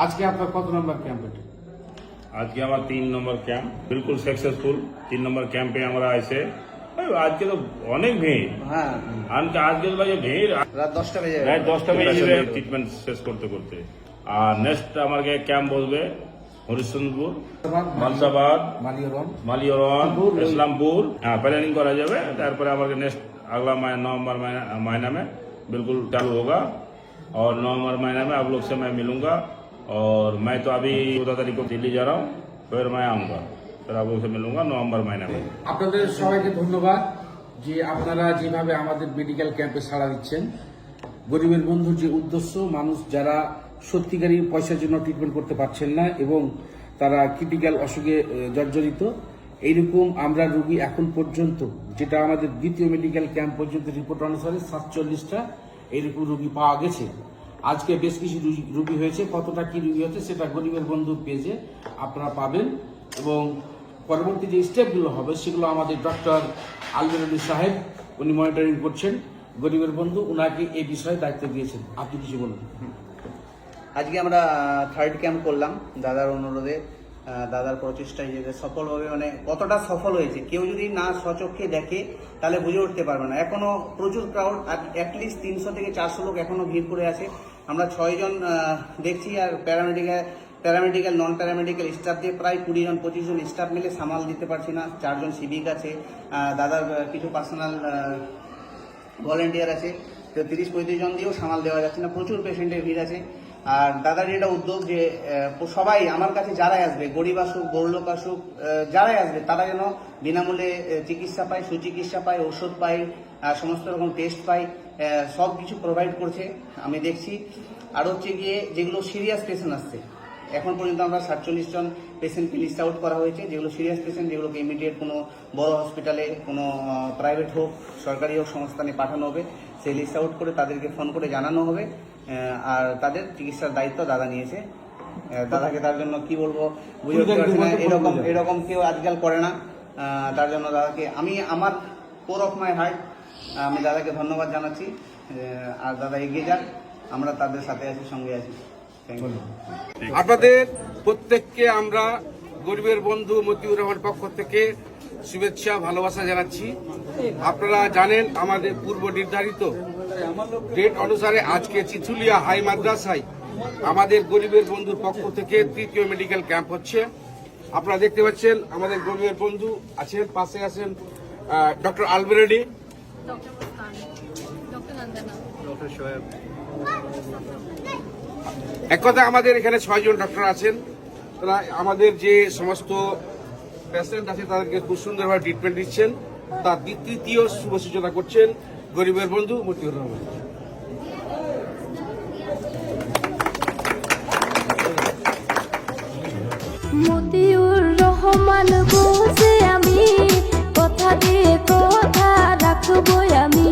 আজকে আপনার কত নম্বর ক্যাম্প এটা? আজকে আমার 3 নম্বর ক্যাম্প, বিলকুল সাকসেসফুল। 3 নম্বর ক্যাম্পে আমরা এসে আজকে তো অনেক ভিড়। হ্যাঁ, আজকে তো বাজে ভিড়, রাত 10টা বেজে রাত 10টা বেজে যাবে ট্রিটমেন্ট শেষ করতে করতে। আর নেক্সট আমার ক্যাম্প বসবে হরিশ্চন্দ্রপুর, মালসাবাদ, मालियरन, इस्लामपुर। हाँ, प्लानिंग करा जाए। तारपर हमारे नेक्स्ट अगला नवंबर महीना में बिल्कुल चालू होगा। और नवंबर महीने में आप लोग से मैं मिलूंगा। और मैं तो अभी 14 तारीख को दिल्ली जा रहा हूँ, फिर मैं आऊँगा, फिर आप लोग से मिलूंगा नवंबर महीने में। আপনাদের সবাইকে ধন্যবাদ যে আপনারা যেভাবে আমাদের মেডিকেল ক্যাম্পে সাড়া দিচ্ছেন। গরিবের বন্ধুর যে উদ্দেশ্য, মানুষ যারা সত্যিকারী পয়সার জন্য ট্রিটমেন্ট করতে পারছেন না এবং তারা ক্রিটিক্যাল অসুখে জর্জরিত, এইরকম আমরা রোগী এখন পর্যন্ত, যেটা আমাদের দ্বিতীয় মেডিকেল ক্যাম্প পর্যন্ত রিপোর্ট অনুসারে 47টা এইরকম রোগী পাওয়া গেছে। আজকে বেশ কিছু রোগী হয়েছে, কতটা কি রোগী হচ্ছে সেটা গরিবের বন্ধুর পেজে আপনারা পাবেন। এবং পরবর্তী যে স্টেপগুলো হবে সেগুলো আমাদের ডক্টর আলবেরুলি সাহেব উনি মনিটরিং করছেন। গরিবের বন্ধু ওনাকে এই বিষয়ে দায়িত্ব দিয়েছেন। আপনি কিছু বলুন। আজকে আমরা থার্ড ক্যাম্প করলাম দাদার অনুরোধে, দাদার প্রচেষ্টায় যে সফলভাবে, মানে কতটা সফল হয়েছে কেউ যদি না স্বচক্ষে দেখে তাহলে বুঝে উঠতে পারবে না। এখনো প্রচুর ক্রাউড, অ্যাটলিস্ট 300 থেকে 400 লোক এখনো ভিড় করে আছে। আমরা 6 জন দেখছি, আর প্যারামেডিক্যাল নন প্যারামেডিক্যাল স্টাফ দিয়ে প্রায় 20 জন 25 জন স্টাফ মিলে সামাল দিতে পারছি না। 4 জন সিভিক আছে, দাদার কিছু পার্সোনাল ভলেন্টিয়ার আছে, তো 30-35 জন দিয়েও সামাল দেওয়া যাচ্ছে না, প্রচুর পেশেন্টের ভিড় আছে। আর দাদার এটা উদ্যোগ যে সবাই আমার কাছে যারাই আসবে, গরিব আসুক বড়লোক আসুক, যারাই আসবে তারা যেন বিনামূল্যে চিকিৎসা পায়, সুচিকিৎসা পায়, ওষুধ পায়, সমস্ত রকম টেস্ট পায়, সব কিছু প্রোভাইড করছে আমি দেখছি। আর হচ্ছে গিয়ে যেগুলো সিরিয়াস পেশেন্ট আসছে, এখন পর্যন্ত আমরা 47 জন পেশেন্টকে লিস্ট আউট করা হয়েছে, যেগুলো সিরিয়াস পেশেন্ট, যেগুলোকে ইমিডিয়েট কোনো বড় হসপিটালে, কোনো প্রাইভেট হোক সরকারি হোক সংস্থানে পাঠানো হবে, সেই লিস্ট আউট করে তাদেরকে ফোন করে জানানো হবে। আর তাদের চিকিৎসার দায়িত্ব দাদা নিয়েছে। দাদাকে তার জন্য কি বলবো বুঝে উঠতে পারছি না, এরকম কেউ আজকাল করে না। তার জন্য দাদাকে আমি আমার কোর অফ মাই হার্ট আমি দাদাকে ধন্যবাদ জানাচ্ছি। আর দাদা এগিয়ে যাক, আমরা তাদের সাথে আছি, সঙ্গে আছি। Thank you. আপনাদের প্রত্যেককে আমরা গরিবের বন্ধু মতিউর রহমান পক্ষ থেকে শুভেচ্ছা ভালোবাসা জানাচ্ছি। আপনারা জানেন আমাদের পূর্ব নির্ধারিত ডেট অনুসারে আজকে চিথুলিয়া হাই মাদ্রাসায় আমাদের গরিবের বন্ধুর পক্ষ থেকে 3য় মেডিকেল ক্যাম্প হচ্ছে। আপনারা দেখতে পাচ্ছেন আমাদের গরিবের বন্ধু আছেন, পাশে আছেন ডক্টর আলবেরুলি, এক কথা আমাদের এখানে 6 জন ডক্টর আছেন। তারা আমাদের যে সমস্ত পেশেন্ট আছে তাদেরকে খুব সুন্দরভাবে ট্রিটমেন্ট দিচ্ছেন। তার তৃতীয় শুভ সূচনা করছেন গরিবের বন্ধু মতিউর রহমান। মতিউর রহমান বসে আমি কথা দিয়ে কথা রাখবো আমি।